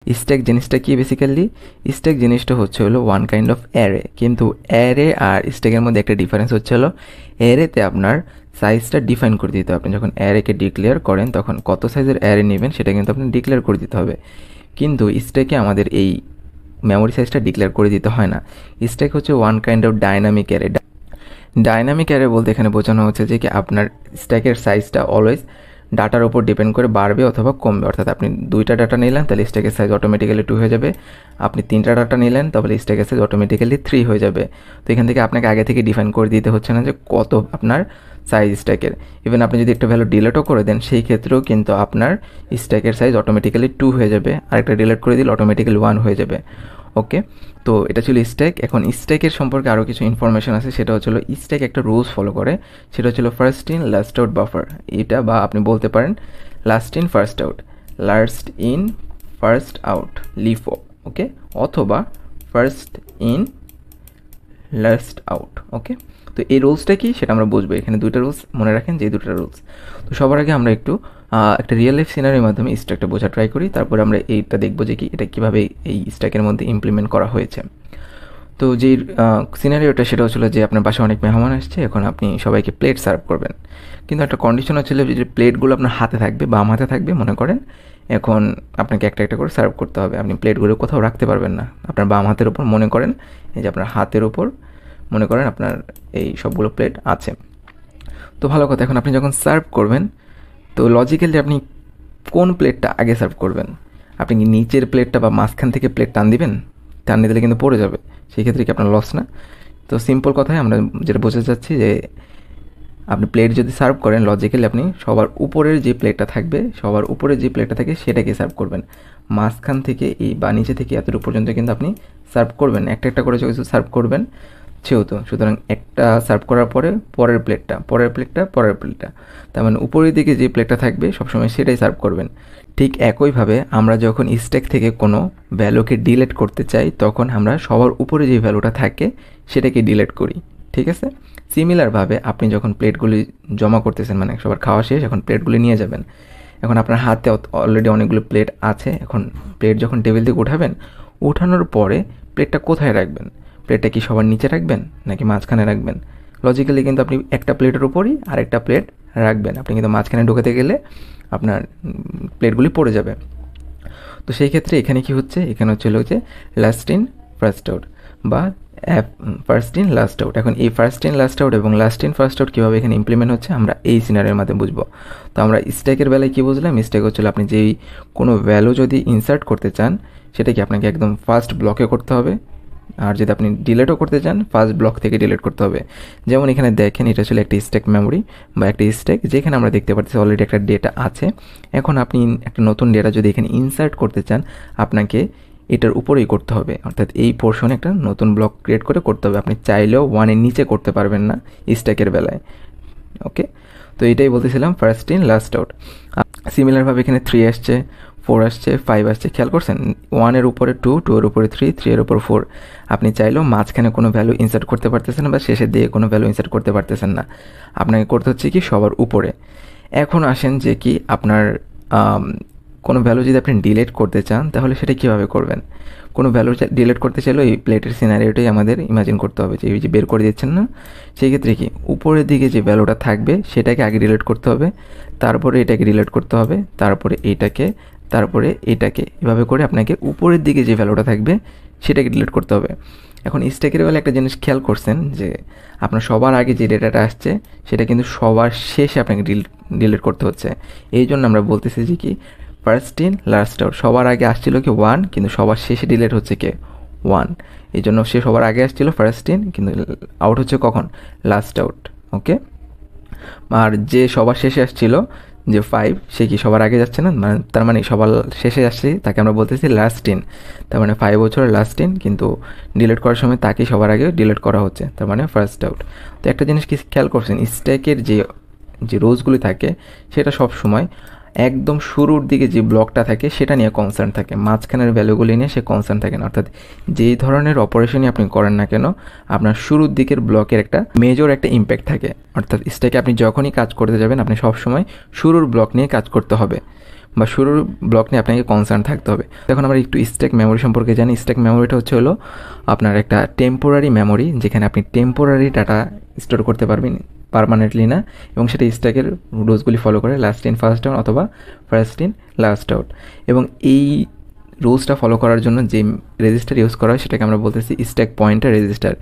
Stack জিনিসটা কি basically? Stack জিনিসটা হচ্ছে হলো ওয়ান কাইন্ড অফ অ্যারে, কিন্তু অ্যারে আর স্ট্যাকের মধ্যে একটা ডিফারেন্স হচ্ছে হলো অ্যারেতে আপনার সাইজটা ডিফাইন করে দিতে হবে। আপনি যখন অ্যারেকে ডিক্লেয়ার করেন তখন কত সাইজের অ্যারে নেবেন সেটা কিন্তু আপনি ডিক্লেয়ার করে দিতে হবে, কিন্তু স্ট্যাকে আমাদের এই মেমোরি সাইজটা ডিক্লেয়ার করে দিতে হয় না। স্ট্যাক হচ্ছে one kind of dynamic array. Dynamic array বলতে এখানে বোঝানো হচ্ছে যে কি আপনার স্ট্যাকের সাইজটা অলওয়েজ ডাটার উপর ডিপেন্ড করে বাড়বে অথবা কমবে। অর্থাৎ আপনি 2টা ডাটা নিলেন তাহলে স্ট্যাকের সাইজ অটোমেটিক্যালি 2 হয়ে যাবে, আপনি 3টা ডাটা নিলেন তাহলে স্ট্যাকের সাইজ অটোমেটিক্যালি 3 হয়ে যাবে। তো এখান থেকে আপনাকে আগে থেকে ডিফাইন করে দিতে হচ্ছে না যে কত আপনার সাইজ স্ট্যাকের। ইভেন আপনি যদি একটা ভ্যালু ডিলেটও করে দেন সেই ক্ষেত্রেও কিন্তু আপনার স্ট্যাকের সাইজ অটোমেটিক্যালি 2 হয়ে যাবে, আরেকটা ডিলেট করে দিলে অটোমেটিক্যালি 1 হয়ে যাবে। ওকে, তো এটা ছিল স্ট্যাক। এখন স্ট্যাকের সম্পর্কে আরও কিছু ইনফরমেশন আছে, সেটা হচ্ছিল স্ট্যাক একটা রুলস ফলো করে, সেটা হচ্ছিল first in last out buffer. এটা বা আপনি বলতে পারেন last in first out, last in first out LIFO, okay, অথবা first in last out. Okay, তো এই রুলসটা কি সেটা আমরা বুঝবো। এখানে দুইটা রুলস মনে রাখেন, যে দুটো রুলস। তো সবার আগে আমরা একটু একটা রিয়েল লাইফ সিনারির মাধ্যমে স্ট্যাকটা বোঝা ট্রাই করি, তারপরে আমরা এইটা দেখবো যে কি এটা কীভাবে এই স্ট্যাকের মধ্যে ইমপ্লিমেন্ট করা হয়েছে। তো যেই সিনারিওটা সেটা হচ্ছিলো যে আপনার বাসায় অনেক মেহমান আসছে, এখন আপনি সবাইকে প্লেট সার্ভ করবেন, কিন্তু একটা কন্ডিশন হচ্ছিল যে প্লেটগুলো আপনার হাতে থাকবে, বাম হাতে থাকবে মনে করেন। এখন আপনাকে একটা একটা করে সার্ভ করতে হবে, আপনি প্লেটগুলো কোথাও রাখতে পারবেন না। আপনার বাম হাতের ওপর মনে করেন, এই যে আপনার হাতের ওপর মনে করেন আপনার এই সবগুলো প্লেট আছে। তো ভালো কথা, এখন আপনি যখন সার্ভ করবেন তো লজিক্যালি আপনি কোন প্লেটটা আগে সার্ভ করবেন? আপনি কি নিচের প্লেটটা বা মাঝখান থেকে প্লেট টান দিবেন? টান দিলে কিন্তু পড়ে যাবে, সেই ক্ষেত্রে কি আপনার লস না? তো সিম্পল কথায় আমরা যেটা বোঝাতে চাচ্ছি যে আপনি প্লেট যদি সার্ভ করেন লজিক্যালি আপনি সবার উপরের যে প্লেটটা থাকবে, সবার উপরে যে প্লেটটা থাকে সেটাকে সার্ভ করবেন। মাঝখান থেকে এই বা নিচে থেকে এতটুকু পর্যন্ত কিন্তু আপনি সার্ভ করবেন, একটা একটা করে কিছু সার্ভ করবেন যেহেতু। সুতরাং একটা সার্ভ করার পরে পরের প্লেটটা, পরের প্লেটটা, পরের প্লেটটা, তার মানে উপরের দিকে যে প্লেটটা থাকবে সবসময় সেটাই সার্ভ করবেন। ঠিক একইভাবে আমরা যখন স্ট্যাক থেকে কোনো ভ্যালুকে ডিলিট করতে চাই তখন আমরা সবার উপরে যে ভ্যালুটা থাকে সেটাকে ডিলিট করি, ঠিক আছে? সিমিলারভাবে আপনি যখন প্লেটগুলি জমা করতেছেন, মানে সবার খাওয়া শেষ, এখন প্লেটগুলি নিয়ে যাবেন। এখন আপনার হাতে অলরেডি অনেকগুলো প্লেট আছে, এখন প্লেট যখন টেবিল থেকে উঠাবেন, উঠানোর পরে প্লেটটা কোথায় রাখবেন? প্লেটটা কি সবার নিচে রাখবেন নাকি মাঝখানে রাখবেন? লজিক্যালি কিন্তু আপনি একটা প্লেটের উপরই আরেকটা প্লেট রাখবেন, আপনি কিন্তু মাঝখানে ঢোকাতে গেলে আপনার প্লেটগুলি পড়ে যাবে। তো সেই ক্ষেত্রে এখানে কি হচ্ছে, এখানে হচ্ছে যে লাস্ট ইন ফার্স্ট আউট বা ফার্স্ট ইন লাস্ট আউট। এখন এই ফার্স্ট ইন লাস্ট আউট এবং লাস্ট ইন ফার্স্ট আউট কীভাবে এখানে ইমপ্লিমেন্ট হচ্ছে আমরা এই সিনারিওর মাধ্যমে বুঝবো। তো আমরা স্ট্যাকের বেলায় কী বুঝলাম? স্ট্যাক হচ্ছিল আপনি যেই কোনো ভ্যালু যদি ইনসার্ট করতে চান সেটা কি আপনাকে একদম ফার্স্ট ব্লকে করতে হবে, আর যদি আপনি ডিলেটও করতে চান ফার্স্ট ব্লক থেকে ডিলিট করতে হবে। যেমন এখানে দেখেন এটা ছিল একটা স্ট্যাক মেমোরি বা একটা স্ট্যাক, যেখানে আমরা দেখতে পাচ্ছি অলরেডি একটা ডেটা আছে। এখন আপনি একটা নতুন ডেটা যদি এখানে ইনসার্ট করতে চান আপনাকে এটার উপরেই করতে হবে, অর্থাৎ এই পোর্শনে একটা নতুন ব্লক ক্রিয়েট করে করতে হবে। আপনি চাইলেও 1-এর নিচে করতে পারবেন না স্ট্যাকের বেলায়। ওকে, তো এটাই বলতেছিলাম ফার্স্ট ইন লাস্ট আউট। সিমিলারভাবে এখানে 3 আসছে, 4 আসছে, 5 আসছে, খেয়াল করছেন 1-এর উপরে 2, 2-এর উপরে 3, 3-এর উপর 4। আপনি চাইলেও মাঝখানে কোনো ভ্যালু ইনসার্ট করতে পারতেছেন না বা শেষের দিকে কোনো ভ্যালু ইনসার্ট করতে পারতেছেন না, আপনাকে করতে হচ্ছে কি সবার উপরে। এখন আসেন যে কি আপনার কোনো ভ্যালু যদি আপনি ডিলিট করতে চান তাহলে সেটা কীভাবে করবেন? কোনো ভ্যালু ডিলিট করতে চাইলেও এই প্লেটের সিনারিওটাই আমাদের ইমাজিন করতে হবে, যে এই যে বের করে দিচ্ছেন না, সেই ক্ষেত্রে কি উপরের দিকে যে ভ্যালুটা থাকবে সেটাকে আগে ডিলিট করতে হবে, তারপরে এটাকে ডিলিট করতে হবে, তারপরে এইটাকে, তারপরে এটাকে, এভাবে করে আপনাকে উপরের দিকে যে ভ্যালুটা থাকবে সেটাকে ডিলিট করতে হবে। এখন স্ট্যাকের বেলা একটা জিনিস খেয়াল করছেন যে আপনার সবার আগে যে ডেটাটা আসছে সেটা কিন্তু সবার শেষে আপনাকে ডিলিট করতে হচ্ছে। এই জন্য আমরা বলতেছি যে কি ফার্স্ট ইন লাস্ট আউট, সবার আগে আসছিল কি 1, কিন্তু সবার শেষে ডিলিট হচ্ছে কে 1। এই জন্য সে সবার আগে আসছিল ফার্স্ট ইন, কিন্তু আউট হচ্ছে কখন? Last out. ওকে, আর যে সবার শেষে আসছিল যে 5, সে কি সবার আগে যাচ্ছে না, মানে তার মানে সবার শেষে আসছে তাকে আমরা বলতেছি লাস্ট ইন। তার মানে 5 বছর লাস্ট ইন, কিন্তু ডিলিট করার সময় তাকে সবার আগে ডিলিট করা হচ্ছে, তার মানে ফার্স্ট আউট। তো একটা জিনিস কি খেয়াল করছেন, স্ট্যাকের যে রোজগুলি থাকে সেটা সব সময় একদম শুরুর দিকে যে ব্লকটা থাকে সেটা নিয়ে কনসার্ন থাকে, মাঝখানের ভ্যালুগুলি নিয়ে সে কনসার্ন থাকে না। অর্থাৎ যেই ধরনের অপারেশনই আপনি করেন না কেন আপনার শুরুর দিকের ব্লকের একটা মেজর একটা ইম্প্যাক্ট থাকে। অর্থাৎ স্ট্যাকে আপনি যখনই কাজ করতে যাবেন আপনি সবসময় শুরুর ব্লক নিয়ে কাজ করতে হবে। বা শুরুর ব্লক নিয়ে আপনাকে কনসার্ন থাকতে হবে। এখন আমরা একটু স্ট্যাক মেমোরি সম্পর্কে জানি। স্ট্যাক মেমোরিটা হলো আপনার একটা টেম্পোরারি মেমোরি, যেখানে আপনি টেম্পোরারি ডাটা স্টোর করতে পারবেন, পার্মানেন্টলি না, এবং সেটা স্ট্যাকের রুলসগুলি ফলো করে, লাস্ট ইন ফার্স্ট আউট অথবা ফার্স্ট ইন লাস্ট আউট। এবং এই রুলসটা ফলো করার জন্য যে রেজিস্টার ইউজ করা হয় সেটাকে আমরা বলতেছি স্ট্যাক পয়েন্টার রেজিস্টার।